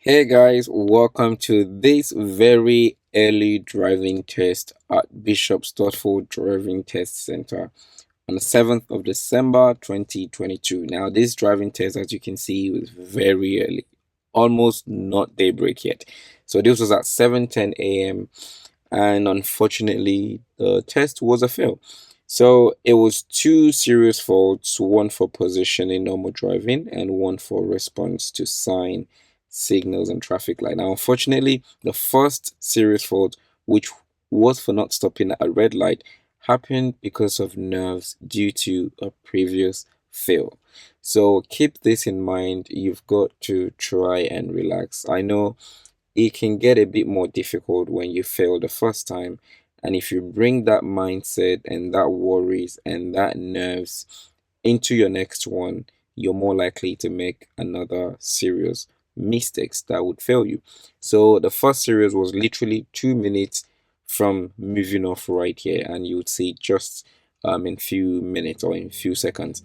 Hey guys, welcome to this very early driving test at Bishop Stortford Driving Test Center on the 7th of December 2022. Now, this driving test, as you can see, was very early, almost not daybreak yet. So this was at 7:10 a.m. and unfortunately, the test was a fail. So it was two serious faults, one for position in normal driving and one for response to sign, signals, and traffic light. Now, unfortunately, the first serious fault, which was for not stopping at a red light, happened because of nerves due to a previous fail. So keep this in mind. You've got to try and relax. I know it can get a bit more difficult when you fail the first time. And if you bring that mindset and that worries and that nerves into your next one, you're more likely to make another serious mistakes that would fail you. So the first series was literally 2 minutes from moving off right here, and you would see just in few minutes or in few seconds.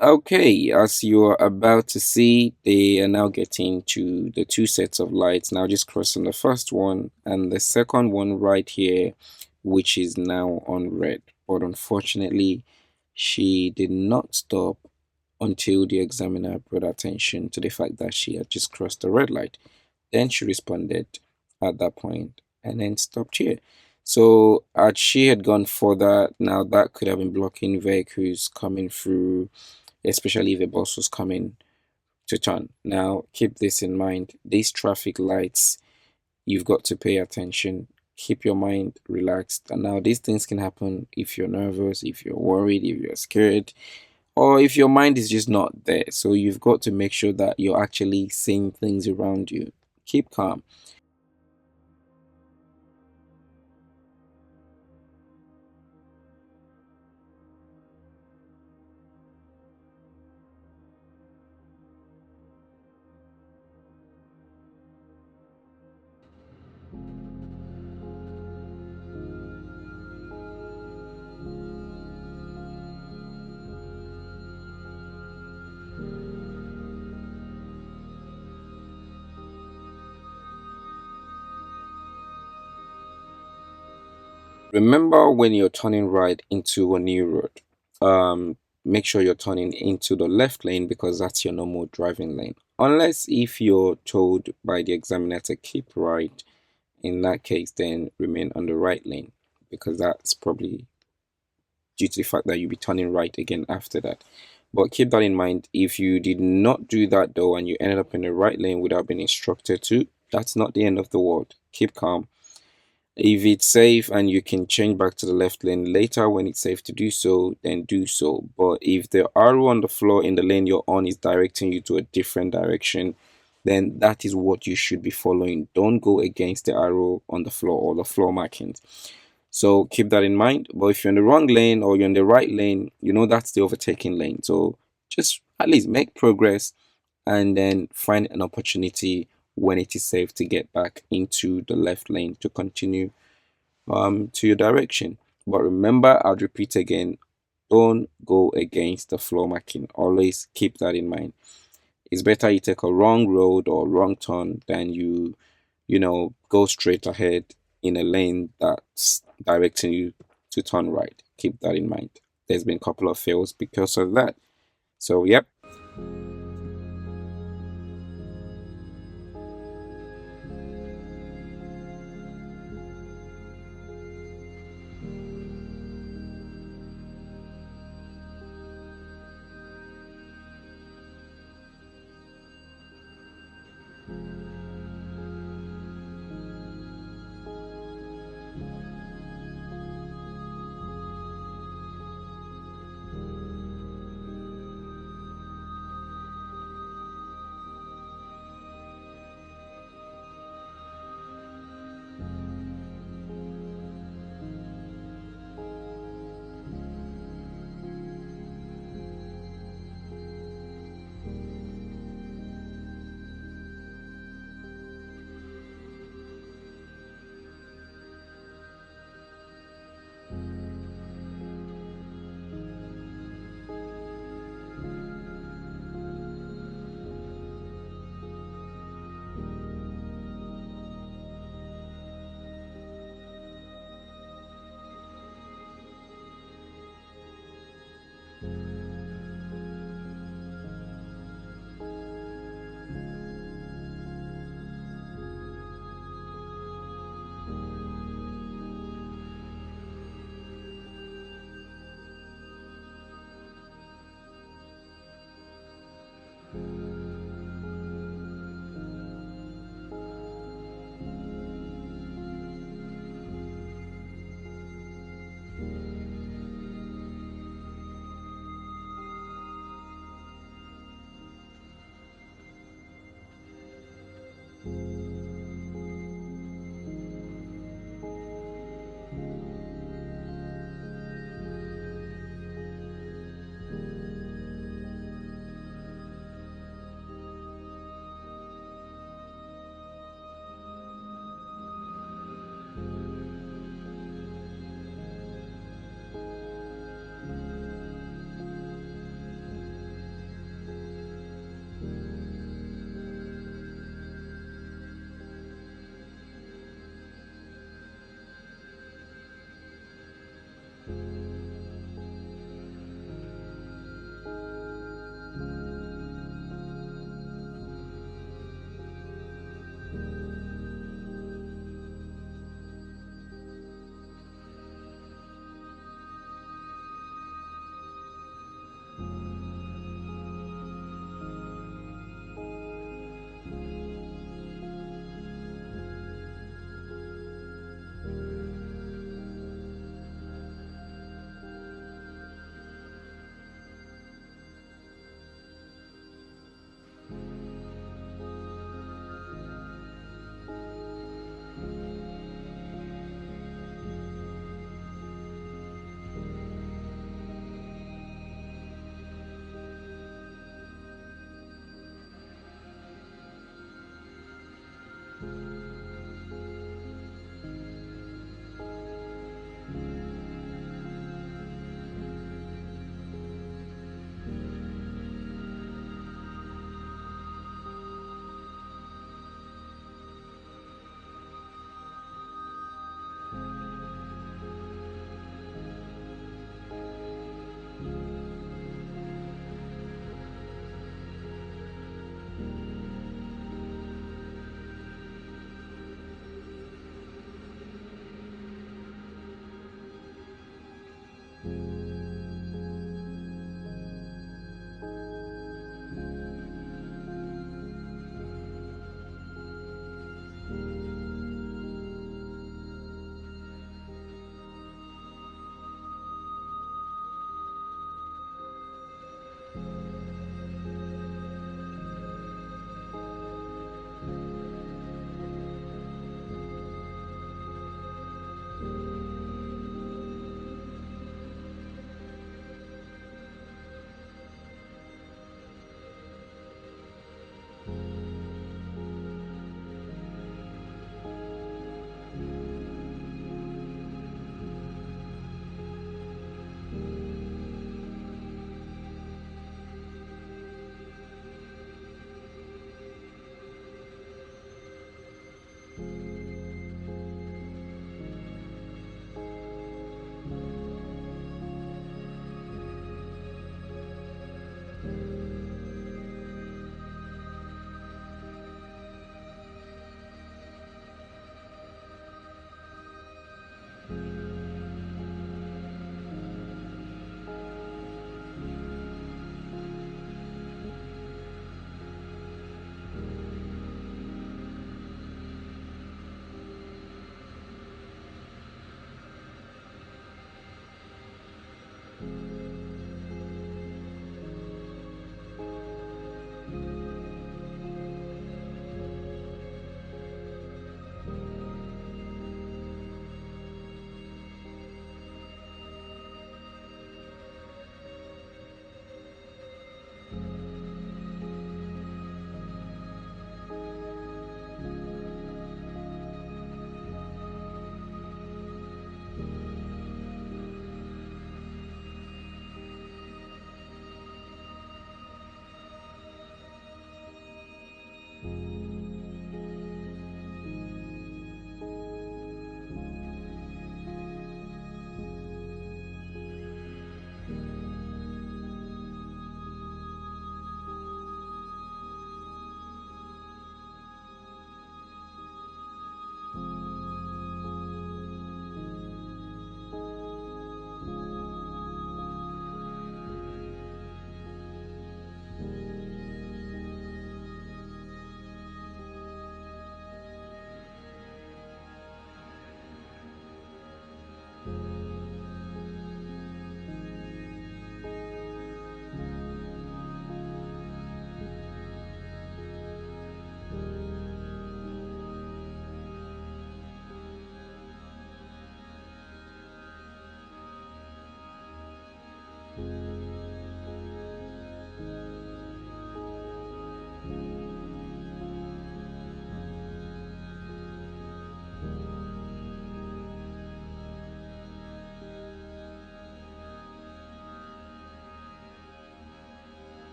Okay, as you are about to see, they are now getting to the two sets of lights. Now just crossing the first one and the second one right here, which is now on red. But unfortunately, she did not stop until the examiner brought attention to the fact that she had just crossed the red light. Then she responded at that point and then stopped here. So, as she had gone further, now that could have been blocking vehicles coming through, especially if a bus was coming to turn. Now, keep this in mind. These traffic lights, you've got to pay attention. Keep your mind relaxed. And now, these things can happen if you're nervous, if you're worried, if you're scared, or if your mind is just not there. So, you've got to make sure that you're actually seeing things around you. Keep calm. Remember when you're turning right into a new road, make sure you're turning into the left lane because that's your normal driving lane. Unless if you're told by the examiner to keep right, in that case, then remain on the right lane because that's probably due to the fact that you'll be turning right again after that. But keep that in mind. If you did not do that though and you ended up in the right lane without being instructed to, that's not the end of the world. Keep calm. If it's safe and you can change back to the left lane later when it's safe to do so, then do so. But if the arrow on the floor in the lane you're on is directing you to a different direction, then that is what you should be following. Don't go against the arrow on the floor or the floor markings. So keep that in mind. But if you're in the wrong lane or you're in the right lane, you know that's the overtaking lane. So just at least make progress and then find an opportunity when it is safe to get back into the left lane to continue to your direction. But remember, I'll repeat again, don't go against the floor marking. Always keep that in mind. It's better you take a wrong road or wrong turn than go straight ahead in a lane that's directing you to turn right. Keep that in mind. There's been a couple of fails because of that. So, yep.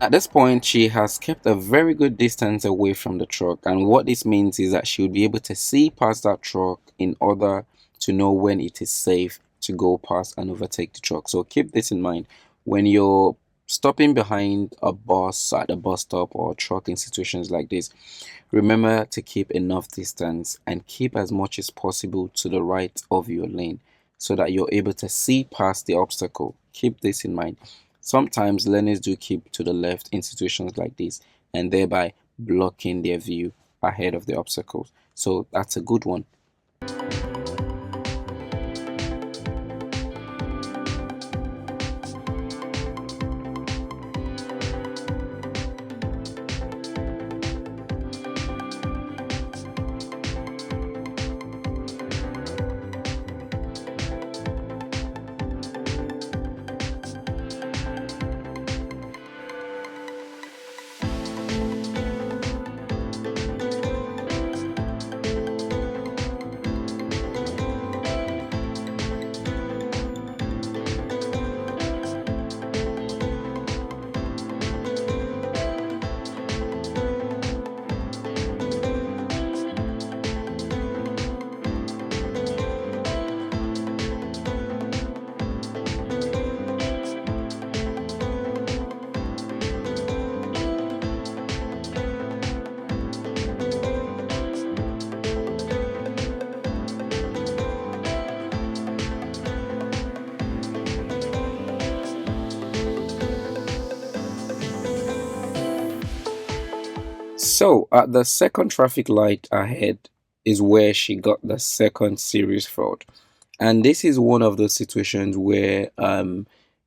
At this point, she has kept a very good distance away from the truck, and what this means is that she will be able to see past that truck in order to know when it is safe to go past and overtake the truck. So keep this in mind when you're stopping behind a bus at a bus stop or truck in situations like this. Remember to keep enough distance and keep as much as possible to the right of your lane so that you're able to see past the obstacle. Keep this in mind. Sometimes learners do keep to the left in situations like this and thereby blocking their view ahead of the obstacles. So that's a good one. So at the second traffic light ahead is where she got the second serious fraud. And this is one of those situations where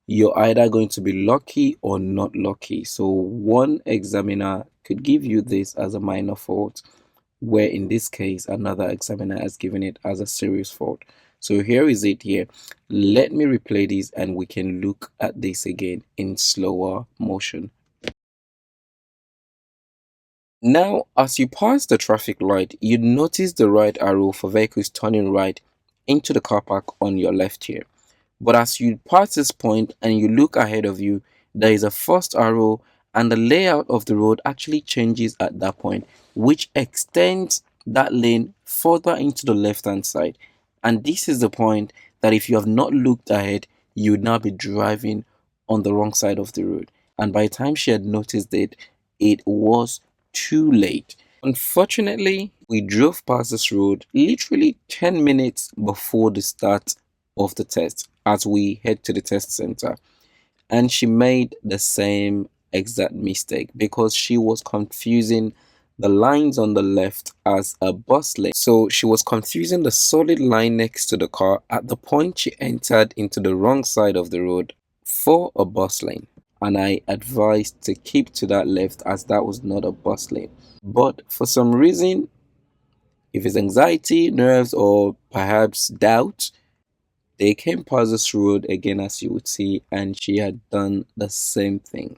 you're either going to be lucky or not lucky. So one examiner could give you this as a minor fault, where in this case another examiner has given it as a serious fault. So here is it here. Let me replay this and we can look at this again in slower motion. Now, as you pass the traffic light, you notice the right arrow for vehicles turning right into the car park on your left here. But as you pass this point and you look ahead of you, there is a first arrow, and the layout of the road actually changes at that point, which extends that lane further into the left hand side. And this is the point that if you have not looked ahead, you would now be driving on the wrong side of the road. And by the time she had noticed it, it was too late. Unfortunately, we drove past this road literally 10 minutes before the start of the test as we head to the test center. And she made the same exact mistake because she was confusing the lines on the left as a bus lane. So she was confusing the solid line next to the car at the point she entered into the wrong side of the road for a bus lane. And I advised to keep to that left as that was not a bus lane. But for some reason, if it's anxiety, nerves, or perhaps doubt, they came past this road again, as you would see, and she had done the same thing.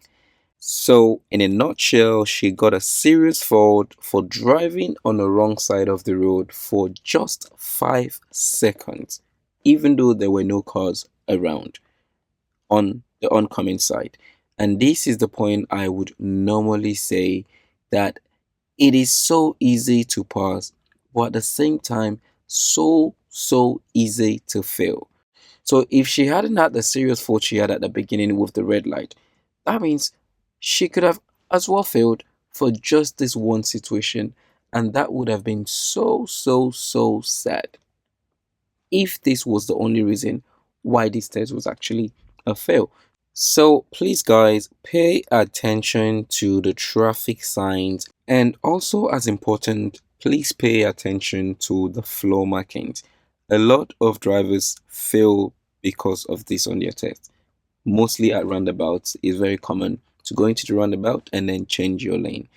So, in a nutshell, she got a serious fault for driving on the wrong side of the road for just 5 seconds, even though there were no cars around on the oncoming side. And this is the point I would normally say that it is so easy to pass, but at the same time, so easy to fail. So if she hadn't had the serious fault she had at the beginning with the red light, that means she could have as well failed for just this one situation, and that would have been so sad if this was the only reason why this test was actually a fail. So please guys, pay attention to the traffic signs, and also as important, please pay attention to the floor markings. A lot of drivers fail because of this on their test. Mostly at roundabouts, it's very common to go into the roundabout and then change your lane.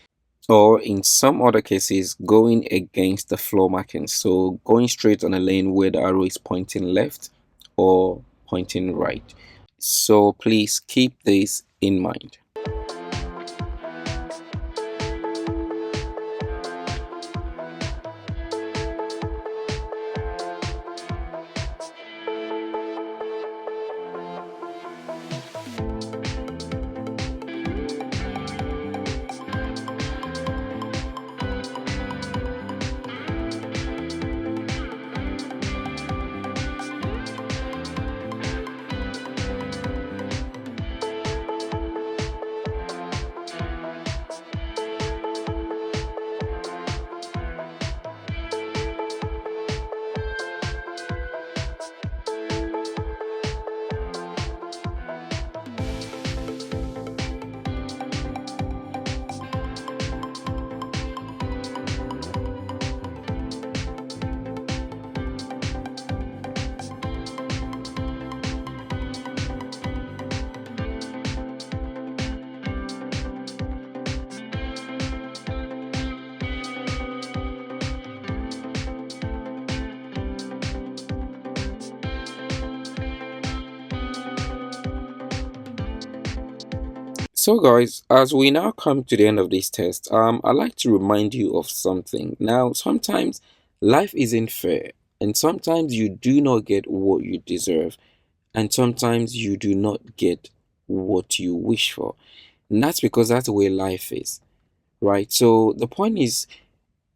Or in some other cases, going against the floor markings. So going straight on a lane where the arrow is pointing left or pointing right. So please keep this in mind. So guys, as we now come to the end of this test, I'd like to remind you of something. Now, sometimes life isn't fair, and sometimes you do not get what you deserve, and sometimes you do not get what you wish for. And that's because that's the way life is, right? So the point is,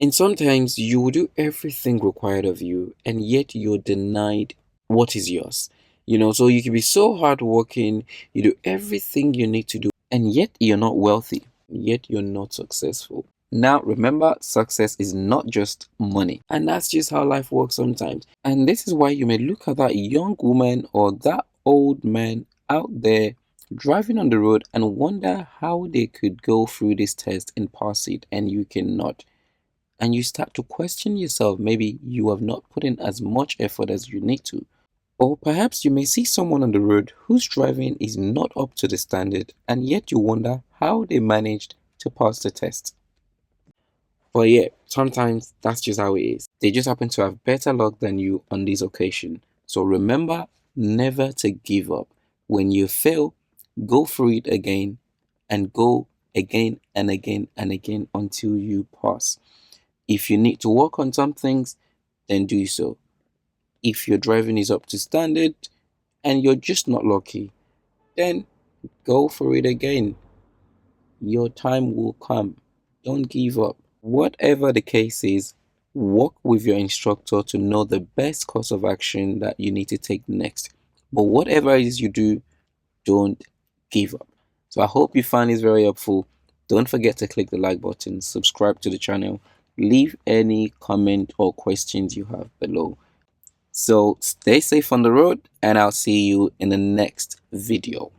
and sometimes you will do everything required of you, and yet you're denied what is yours. So you can be so hardworking, you do everything you need to do, and yet you're not wealthy, yet you're not successful. Now, remember, success is not just money, and that's just how life works sometimes. And this is why you may look at that young woman or that old man out there driving on the road and wonder how they could go through this test and pass it, and you cannot, and you start to question yourself. Maybe you have not put in as much effort as you need to. Or perhaps you may see someone on the road whose driving is not up to the standard, and yet you wonder how they managed to pass the test. But yeah, sometimes that's just how it is. They just happen to have better luck than you on this occasion. So remember never to give up. When you fail, go through it again and go again and again and again until you pass. If you need to work on some things, then do so. If your driving is up to standard and you're just not lucky, then go for it again. Your time will come. Don't give up. Whatever the case is, work with your instructor to know the best course of action that you need to take next. But whatever it is you do, don't give up. So I hope you find this very helpful. Don't forget to click the like button, subscribe to the channel, leave any comment or questions you have below. So stay safe on the road, and I'll see you in the next video.